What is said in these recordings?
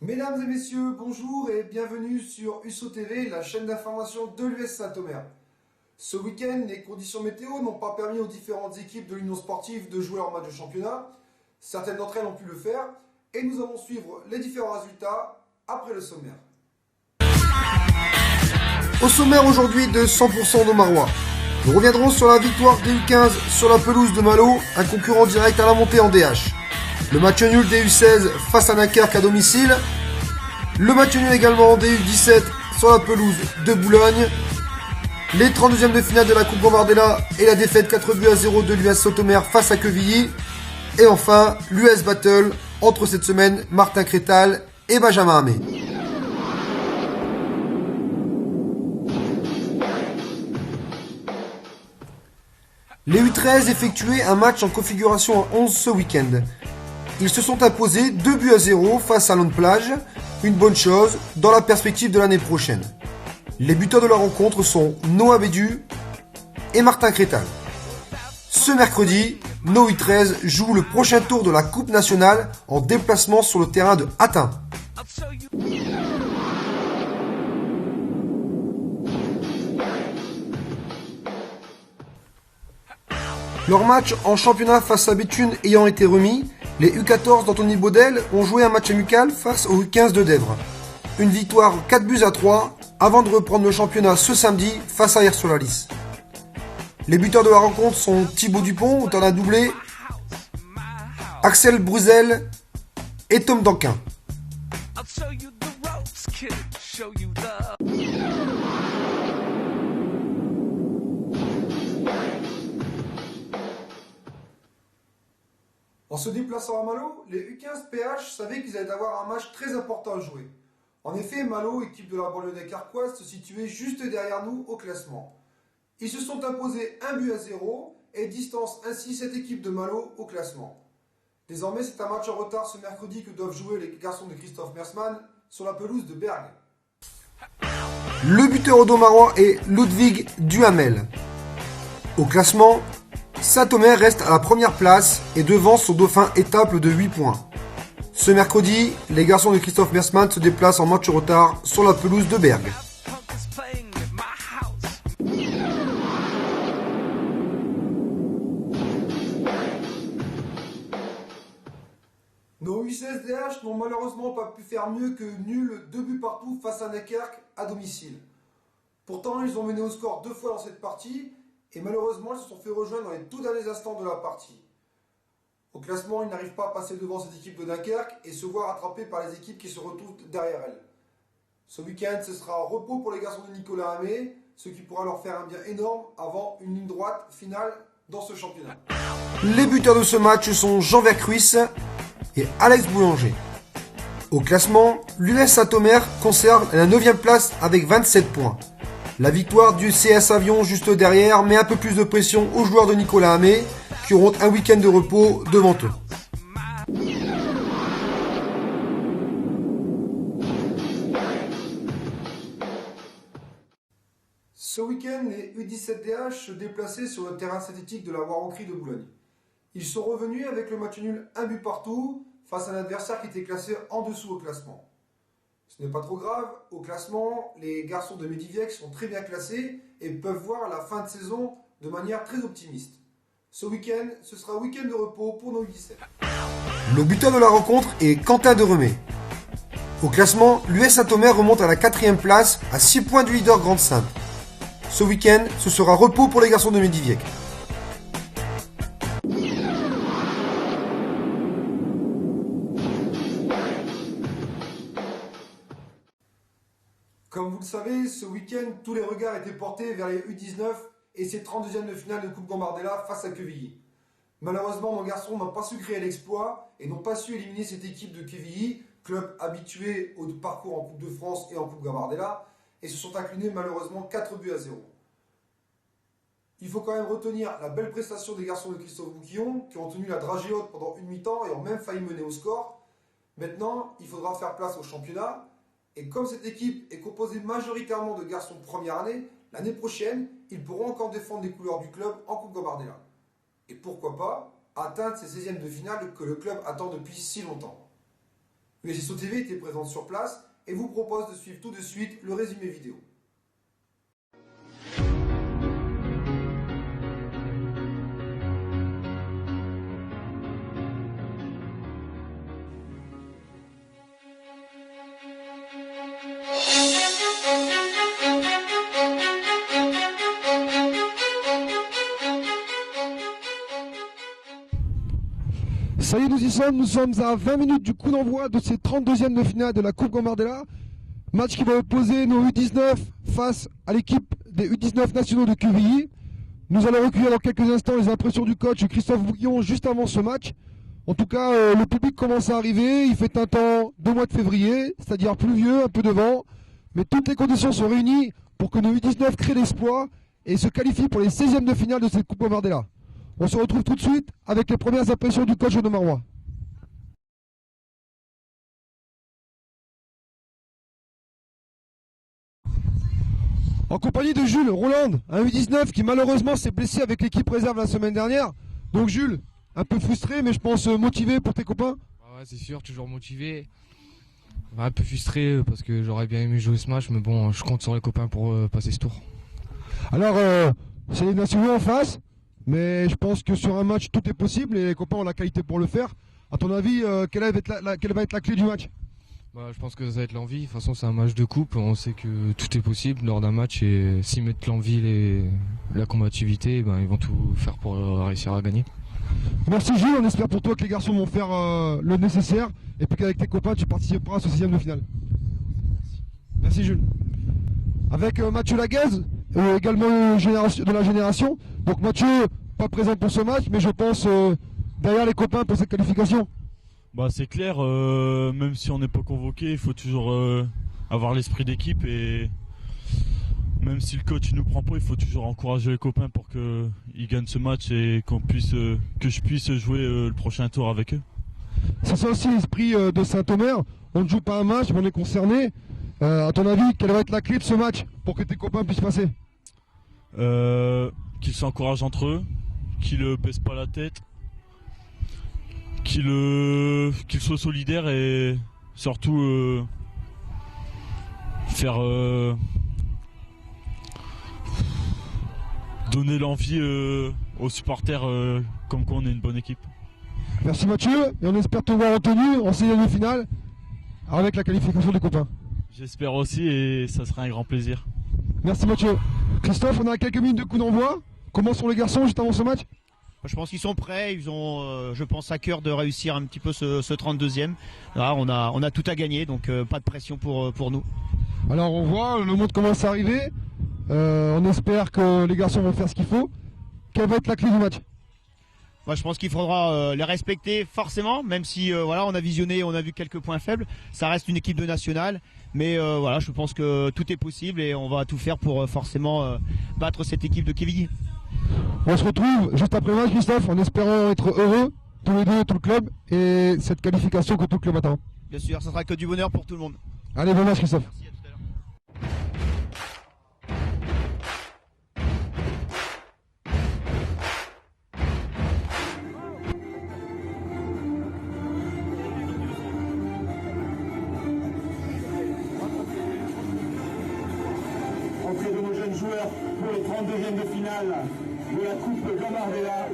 Mesdames et messieurs, bonjour et bienvenue sur USO TV, la chaîne d'information de l'US Saint-Omer. Ce week-end, les conditions météo n'ont pas permis aux différentes équipes de l'Union sportive de jouer leur match de championnat. Certaines d'entre elles ont pu le faire et nous allons suivre les différents résultats après le sommaire. Au sommaire aujourd'hui de 100% de Marois. Nous reviendrons sur la victoire des U15 sur la pelouse de Malo, un concurrent direct à la montée en DH. Le match nul des U16 face à Dunkerque à domicile. Le match nul également des U17 sur la pelouse de Boulogne. Les 32e de finale de la Coupe Gambardella et la défaite 4-0 de l'US Saint-Omer face à Quevilly. Et enfin, l'US Battle entre cette semaine Martin Crétal et Benjamin Hamé. Les U13 effectuaient un match en configuration à 11 ce week-end. Ils se sont imposés 2-0 face à Lone Plage, une bonne chose dans la perspective de l'année prochaine. Les buteurs de la rencontre sont Noah Bédu et Martin Crétal. Ce mercredi, nos U13 jouent le prochain tour de la Coupe nationale en déplacement sur le terrain de Hattin. Leur match en championnat face à Béthune ayant été remis, les U14 d'Anthony Baudel ont joué un match amical face aux U15 de Dèvres. Une victoire 4-3 avant de reprendre le championnat ce samedi face à Hier-sur-la-Lys. Les buteurs de la rencontre sont Thibaut Dupont, auteur d'un doublé, Axel Bruzel et Tom Danquin. En se déplaçant à Malo, les U15 PH savaient qu'ils allaient avoir un match très important à jouer. En effet, Malo, équipe de la banlieue dunkerquoise, se situait juste derrière nous au classement. Ils se sont imposés 1-0 et distancent ainsi cette équipe de Malo au classement. Désormais, c'est un match en retard ce mercredi que doivent jouer les garçons de Christophe Mersman sur la pelouse de Berg. Le buteur odomarois est Ludwig Duhamel. Au classement, Saint-Omer reste à la première place et devant son dauphin Étaples de 8 points. Ce mercredi, les garçons de Christophe Mersman se déplacent en match retard sur la pelouse de Berg. Nos U16DH n'ont malheureusement pas pu faire mieux que nul 2-partout face à Dunkerque à domicile. Pourtant, ils ont mené au score 2 fois dans cette partie et malheureusement, ils se sont fait rejoindre dans les tout derniers instants de la partie. Au classement, ils n'arrivent pas à passer devant cette équipe de Dunkerque et se voient rattrapés par les équipes qui se retrouvent derrière elles. Ce week-end, ce sera un repos pour les garçons de Nicolas Hamé, ce qui pourra leur faire un bien énorme avant une ligne droite finale dans ce championnat. Les buteurs de ce match sont Jean Vercruis et Alex Boulanger. Au classement, l'US Saint-Omer conserve la 9e place avec 27 points. La victoire du CS Avion juste derrière met un peu plus de pression aux joueurs de Nicolas Hamé qui auront un week-end de repos devant eux. Ce week-end, les U17DH se déplaçaient sur le terrain synthétique de la Warroquerie de Boulogne. Ils sont revenus avec le match nul 1-partout face à un adversaire qui était classé en dessous au classement. Ce n'est pas trop grave, au classement, les garçons de Mediviex sont très bien classés et peuvent voir la fin de saison de manière très optimiste. Ce week-end, ce sera un week-end de repos pour nos U17. Le buteur de la rencontre est Quentin Deremé. Au classement, l'US Saint-Omer remonte à la 4e place à 6 points du leader Grande Sainte. Ce week-end, ce sera repos pour les garçons de Mediviex. Comme vous le savez, ce week-end, tous les regards étaient portés vers les U19 et ses 32e de finale de Coupe Gambardella face à Quevilly. Malheureusement, nos garçons n'ont pas su créer l'exploit et n'ont pas su éliminer cette équipe de Quevilly, club habitué au parcours en Coupe de France et en Coupe Gambardella, et se sont inclinés malheureusement 4-0. Il faut quand même retenir la belle prestation des garçons de Christophe Bouquillon, qui ont tenu la dragée haute pendant une mi-temps et ont même failli mener au score. Maintenant, il faudra faire place au championnat. Et comme cette équipe est composée majoritairement de garçons de première année, l'année prochaine, ils pourront encore défendre les couleurs du club en Coupe Gambardella. Et pourquoi pas atteindre ces 16e de finale que le club attend depuis si longtemps. USSO TV était présente sur place et vous propose de suivre tout de suite le résumé vidéo. Ça y est, nous sommes à 20 minutes du coup d'envoi de ces 32e de finale de la Coupe Gambardella. Match qui va opposer nos U19 face à l'équipe des U19 nationaux de QVI. Nous allons recueillir dans quelques instants les impressions du coach Christophe Bouillon juste avant ce match. En tout cas, le public commence à arriver, il fait un temps de mois de février, c'est-à-dire pluvieux, un peu de vent. Mais toutes les conditions sont réunies pour que nos U19 créent l'exploit et se qualifient pour les 16e de finale de cette Coupe Gambardella. On se retrouve tout de suite avec les premières impressions du coach de Marois. En compagnie de Jules Roland, un U19 qui malheureusement s'est blessé avec l'équipe réserve la semaine dernière. Donc Jules, un peu frustré mais je pense motivé pour tes copains. Ouais, c'est sûr, toujours motivé. Un peu frustré parce que j'aurais bien aimé jouer ce match, mais bon, je compte sur les copains pour passer ce tour. Alors, c'est les nationaux en face. Mais je pense que sur un match, tout est possible et les copains ont la qualité pour le faire. À ton avis, quelle va être la clé du match? Je pense que ça va être l'envie. De toute façon, c'est un match de coupe. On sait que tout est possible lors d'un match. Et s'ils mettent l'envie et la combativité, ils vont tout faire pour réussir à gagner. Merci Jules, on espère pour toi que les garçons vont faire le nécessaire. Et puis qu'avec tes copains, tu participeras à ce 6e de finale. Merci Jules. Avec Mathieu Laguez, également de la génération. Donc Mathieu, pas présent pour ce match, mais je pense derrière les copains pour cette qualification. C'est clair, même si on n'est pas convoqué, il faut toujours avoir l'esprit d'équipe et même si le coach ne nous prend pas, il faut toujours encourager les copains pour qu'ils gagnent ce match et que je puisse jouer le prochain tour avec eux. C'est ça aussi l'esprit de Saint-Omer. On ne joue pas un match, mais on est concerné. À ton avis, quelle va être la clé de ce match pour que tes copains puissent passer? Qu'ils s'encouragent entre eux, qu'ils ne baissent pas la tête, qu'ils soient solidaires et surtout faire donner l'envie aux supporters comme quoi on est une bonne équipe. Merci Mathieu, et on espère te voir en tenue en 16e de finale avec la qualification des copains. J'espère aussi et ça sera un grand plaisir. Merci Mathieu. Christophe, on a quelques minutes de coup d'envoi. Comment sont les garçons juste avant ce match? Je pense qu'ils sont prêts, ils ont, je pense, à cœur de réussir un petit peu ce 32e. Là, on a tout à gagner, donc pas de pression pour nous. Alors on voit, le monde commence à arriver. On espère que les garçons vont faire ce qu'il faut. Quelle va être la clé du match? Je pense qu'il faudra les respecter forcément, même si on a visionné, on a vu quelques points faibles. Ça reste une équipe de nationale, mais je pense que tout est possible et on va tout faire pour forcément battre cette équipe de Quevilly. On se retrouve juste après le match, Christophe, en espérant être heureux, tous les deux, tout le club, et cette qualification que tout le club attend. Bien sûr, ça sera que du bonheur pour tout le monde. Allez, bon match Christophe. Merci, à tout à l'heure. Entrée de nos jeunes joueurs pour les 32e de finale de la Coupe Gambardella.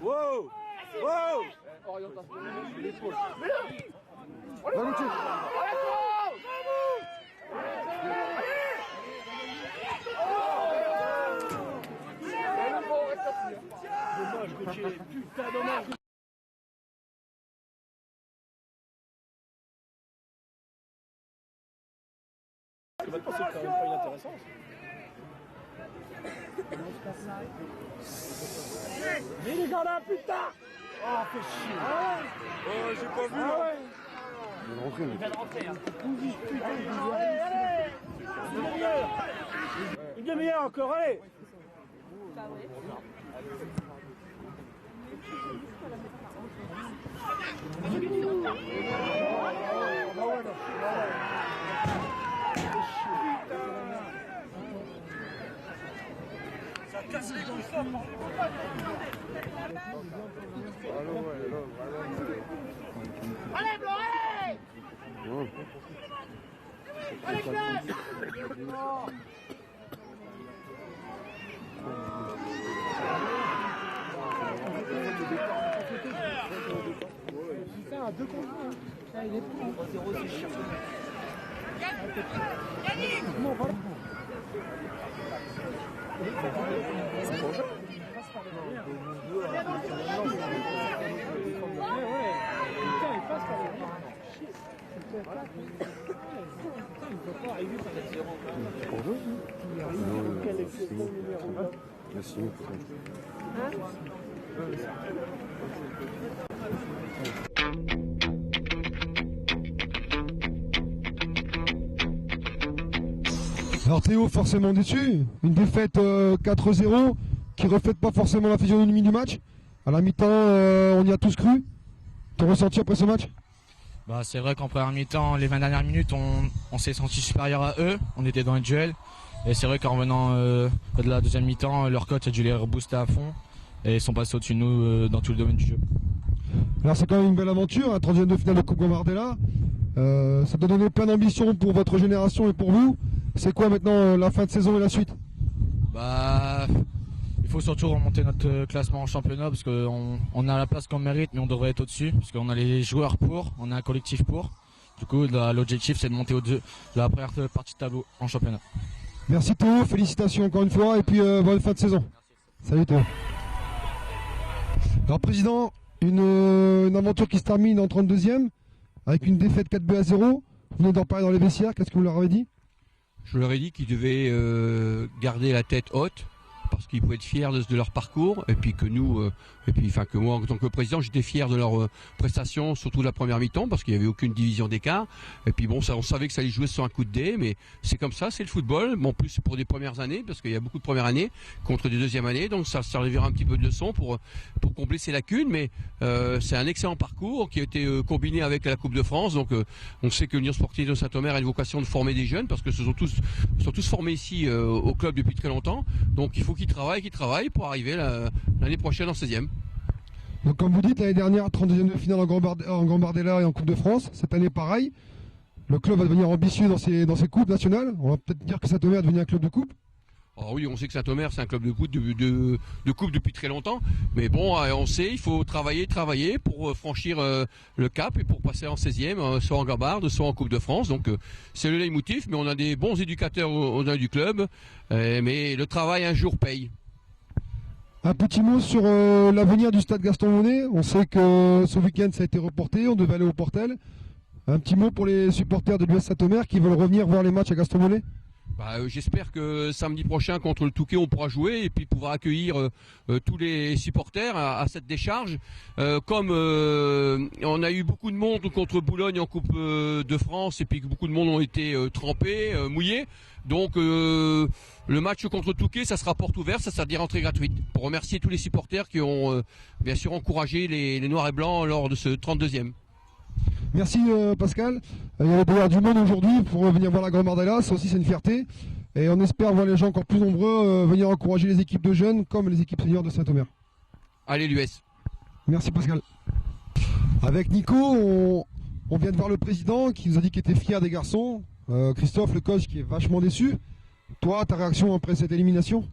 Wow! Wow! Mais il est dans là, putain. Oh, fais chier. Ah ouais. Oh, j'ai pas vu. Ah ouais. Il vient de rentrer, hein. Allez. Une demi-heure encore, allez. Ça casse les couilles. Allez, Blanc, allez. Allez, Putain, à 2 contre 1. Il est fou. 3-0, c'est chiant. Non, voilà. Alors Théo, forcément déçu, une défaite 4-0 qui reflète pas forcément la physionomie du match. À la mi-temps, on y a tous cru. Ton ressenti après ce match? Bah, c'est vrai qu'en première mi-temps, les 20 dernières minutes, on s'est senti supérieur à eux, on était dans le duel. Et c'est vrai qu'en revenant de la deuxième mi-temps, leur coach a dû les rebooster à fond et ils sont passés au-dessus de nous dans tout le domaine du jeu. Alors c'est quand même une belle aventure, un 30e de finale de Coupe Gambardella. Ça doit donner plein d'ambition pour votre génération et pour vous. C'est quoi maintenant la fin de saison et la suite? Bah, il faut surtout remonter notre classement en championnat parce qu'on a la place qu'on mérite, mais on devrait être au-dessus parce qu'on a les joueurs pour, on a un collectif pour. Du coup, l'objectif c'est de monter la première partie de tableau en championnat. Merci Théo, félicitations encore une fois et puis bonne fin de saison. Salut Théo. Alors président, une aventure qui se termine en 32e avec une défaite 4-0. Vous venez d'en parler dans les vestiaires, qu'est-ce que vous leur avez dit? Je leur ai dit qu'ils devaient garder la tête haute parce qu'ils pouvaient être fiers de leur parcours et puis que nous, que moi en tant que président, j'étais fier de leurs prestations, surtout de la première mi-temps parce qu'il n'y avait aucune division d'écart. Et puis bon, on savait que ça allait jouer sur un coup de dé, mais c'est comme ça, c'est le football. Bon, en plus pour des premières années parce qu'il y a beaucoup de premières années contre des deuxièmes années, donc ça servira un petit peu de leçon pour combler ces lacunes. Mais c'est un excellent parcours qui a été combiné avec la Coupe de France. Donc on sait que l'Union Sportive de Saint-Omer a une vocation de former des jeunes parce que ce sont tous formés ici au club depuis très longtemps. Donc il faut qu'ils travaillent pour arriver l'année prochaine en 16e. Donc comme vous dites, l'année dernière, 32e de finale en Gambardella et en Coupe de France. Cette année, pareil. Le club va devenir ambitieux dans ses coupes nationales. On va peut-être dire que Saint-Omer est devenu un club de coupe. Oh oui, on sait que Saint-Omer, c'est un club de coupe depuis très longtemps. Mais bon, on sait, il faut travailler pour franchir le cap et pour passer en 16e, soit en Gambarde, soit en Coupe de France. Donc c'est le leitmotiv, mais on a des bons éducateurs au sein du club. Mais le travail un jour paye. Un petit mot sur l'avenir du stade Gaston Monnet. On sait que ce week-end ça a été reporté, on devait aller au Portel. Un petit mot pour les supporters de l'US Saint-Omer qui veulent revenir voir les matchs à Gaston Monnet. J'espère que samedi prochain contre le Touquet on pourra jouer et puis pouvoir accueillir tous les supporters à cette décharge. Comme on a eu beaucoup de monde contre Boulogne en Coupe de France et puis que beaucoup de monde ont été trempés, mouillés. Donc le match contre Touquet, ça sera porte ouverte, ça sera des rentrées gratuites. Pour remercier tous les supporters qui ont bien sûr encouragé les Noirs et Blancs lors de ce 32e. Merci Pascal. Il y avait d'ailleurs du monde aujourd'hui pour venir voir la Gambardella, ça aussi c'est une fierté. Et on espère voir les gens encore plus nombreux venir encourager les équipes de jeunes comme les équipes seniors de Saint-Omer. Allez l'US. Merci Pascal. Avec Nico, on vient de voir le président qui nous a dit qu'il était fier des garçons. Christophe, le coach, qui est vachement déçu. Toi, ta réaction après cette élimination?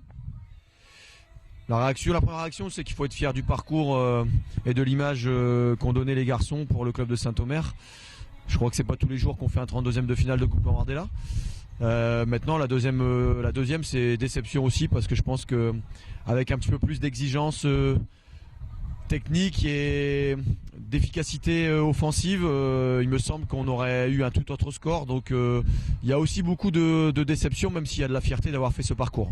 La première réaction, c'est qu'il faut être fier du parcours et de l'image qu'ont donné les garçons pour le club de Saint-Omer. Je crois que c'est pas tous les jours qu'on fait un 32e de finale de Coupe Gambardella. Maintenant, la deuxième, c'est déception aussi parce que je pense que avec un petit peu plus d'exigence technique et d'efficacité offensive, il me semble qu'on aurait eu un tout autre score. Donc, il y a aussi beaucoup de déception, même s'il y a de la fierté d'avoir fait ce parcours.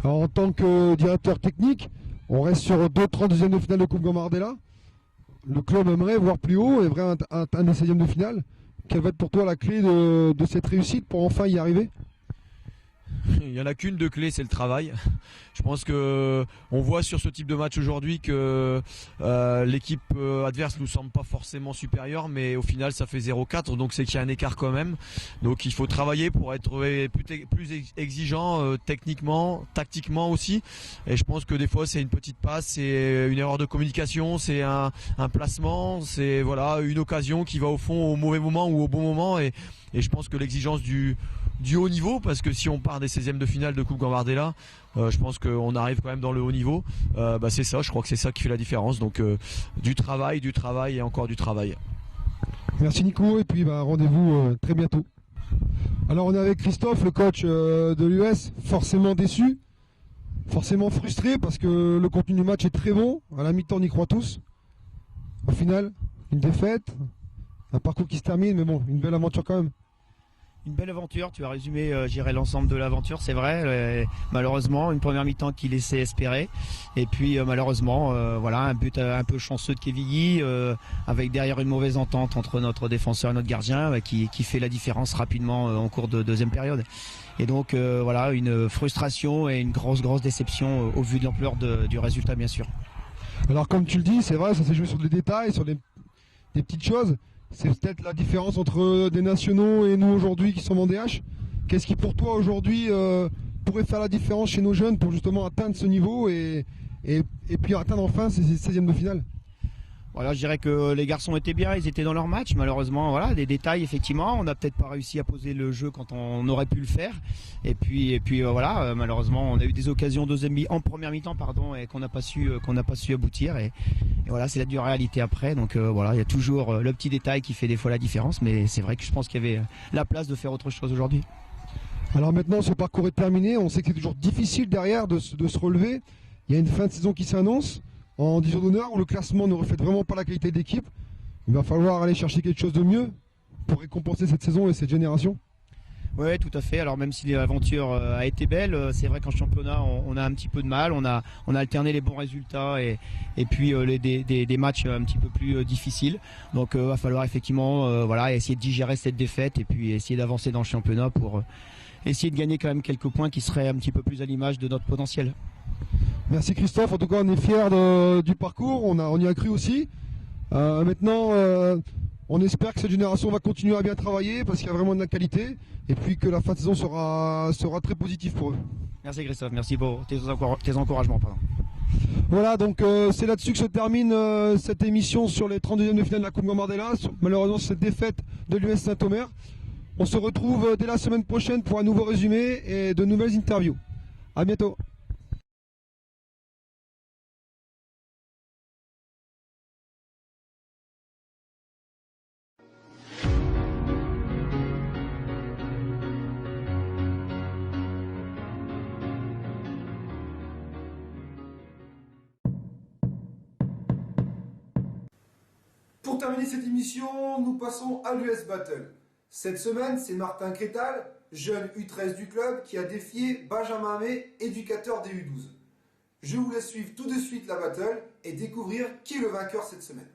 Alors, en tant que directeur technique, on reste sur 2 32e de finale de Coupe Gambardella. Le club aimerait voir plus haut et vraiment un des 16e de finale. Quelle va être pour toi la clé de cette réussite pour enfin y arriver? Il n'y en a qu'une de clé, c'est le travail. Je pense que on voit sur ce type de match aujourd'hui que l'équipe adverse nous semble pas forcément supérieure, mais au final ça fait 0-4, donc c'est qu'il y a un écart quand même. Donc il faut travailler pour être plus exigeant techniquement, tactiquement aussi. Et je pense que des fois c'est une petite passe, c'est une erreur de communication, c'est un placement, c'est voilà une occasion qui va au fond au mauvais moment ou au bon moment. Et je pense que l'exigence du haut niveau, parce que si on part des 16e de finale de Coupe Gambardella, je pense qu'on arrive quand même dans le haut niveau. C'est ça, je crois que c'est ça qui fait la différence. Donc du travail et encore du travail. Merci Nico, et puis rendez-vous très bientôt. Alors on est avec Christophe, le coach de l'US, forcément déçu, forcément frustré parce que le contenu du match est très bon. À la mi-temps on y croit tous. Au final, une défaite, un parcours qui se termine, mais bon, une belle aventure quand même. Une belle aventure, tu as résumé l'ensemble de l'aventure, c'est vrai. Malheureusement, une première mi-temps qui laissait espérer. Et puis malheureusement, un but un peu chanceux de Quevilly, avec derrière une mauvaise entente entre notre défenseur et notre gardien, qui fait la différence rapidement en cours de deuxième période. Et donc une frustration et une grosse déception au vu de l'ampleur du résultat, bien sûr. Alors comme tu le dis, c'est vrai, ça s'est joué sur des détails, sur des petites choses. C'est peut-être la différence entre des nationaux et nous aujourd'hui qui sommes en DH. Qu'est-ce qui pour toi aujourd'hui pourrait faire la différence chez nos jeunes pour justement atteindre ce niveau et puis atteindre enfin ces 16e de finale? Voilà, je dirais que les garçons étaient bien, ils étaient dans leur match. Malheureusement, des détails effectivement. On n'a peut-être pas réussi à poser le jeu quand on aurait pu le faire. Et puis malheureusement, on a eu des occasions en première mi-temps, et qu'on n'a pas su aboutir. Et voilà, c'est la dure réalité après. Donc il y a toujours le petit détail qui fait des fois la différence. Mais c'est vrai que je pense qu'il y avait la place de faire autre chose aujourd'hui. Alors maintenant, ce parcours est terminé. On sait que c'est toujours difficile derrière de se relever. Il y a une fin de saison qui s'annonce en division d'honneur où le classement ne reflète vraiment pas la qualité d'équipe. Il va falloir aller chercher quelque chose de mieux pour récompenser cette saison et cette génération. Oui, tout à fait. Alors même si l'aventure a été belle, c'est vrai qu'en championnat on a un petit peu de mal. On a alterné les bons résultats et puis des matchs un petit peu plus difficiles. Donc il va falloir effectivement essayer de digérer cette défaite et puis essayer d'avancer dans le championnat pour essayer de gagner quand même quelques points qui seraient un petit peu plus à l'image de notre potentiel. Merci Christophe, en tout cas on est fiers du parcours, on y a cru aussi. Maintenant on espère que cette génération va continuer à bien travailler parce qu'il y a vraiment de la qualité et puis que la fin de saison sera très positive pour eux. Merci Christophe, merci pour tes encouragements. Voilà, donc c'est là-dessus que se termine cette émission sur les 32e de finale de la Coupe Gambardella, malheureusement cette défaite de l'US Saint-Omer. On se retrouve dès la semaine prochaine pour un nouveau résumé et de nouvelles interviews. A bientôt. Pour terminer cette émission, nous passons à l'US Battle. Cette semaine, c'est Martin Crétal, jeune U13 du club, qui a défié Benjamin May, éducateur des U12. Je vous laisse suivre tout de suite la battle et découvrir qui est le vainqueur cette semaine.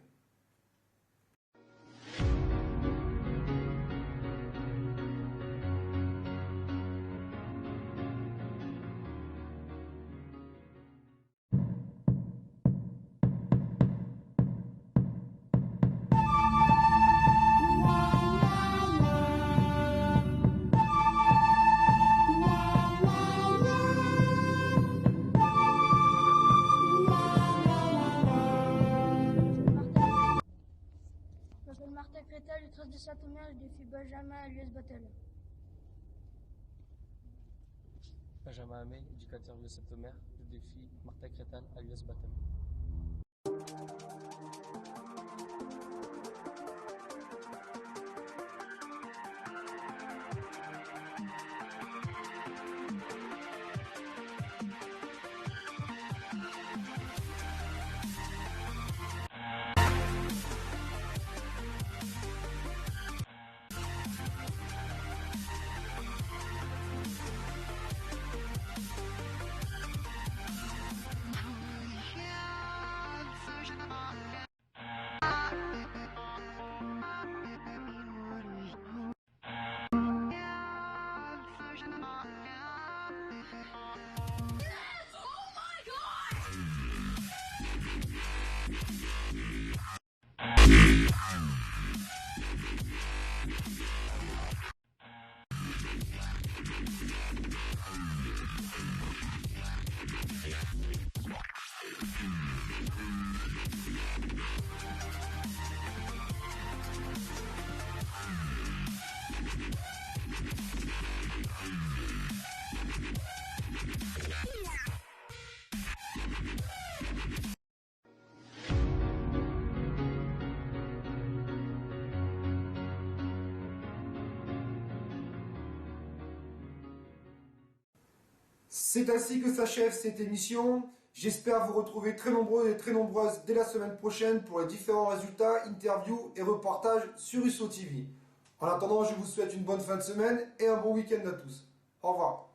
Martin Crétal, U13 de Saint-Omer, je défie Benjamin à l'US Battle. Benjamin Hamel, éducateur de Saint-Omer, je défie Martin Crétal à l'US Battle. C'est ainsi que s'achève cette émission. J'espère vous retrouver très nombreux et très nombreuses dès la semaine prochaine pour les différents résultats, interviews et reportages sur USO TV. En attendant, je vous souhaite une bonne fin de semaine et un bon week-end à tous. Au revoir.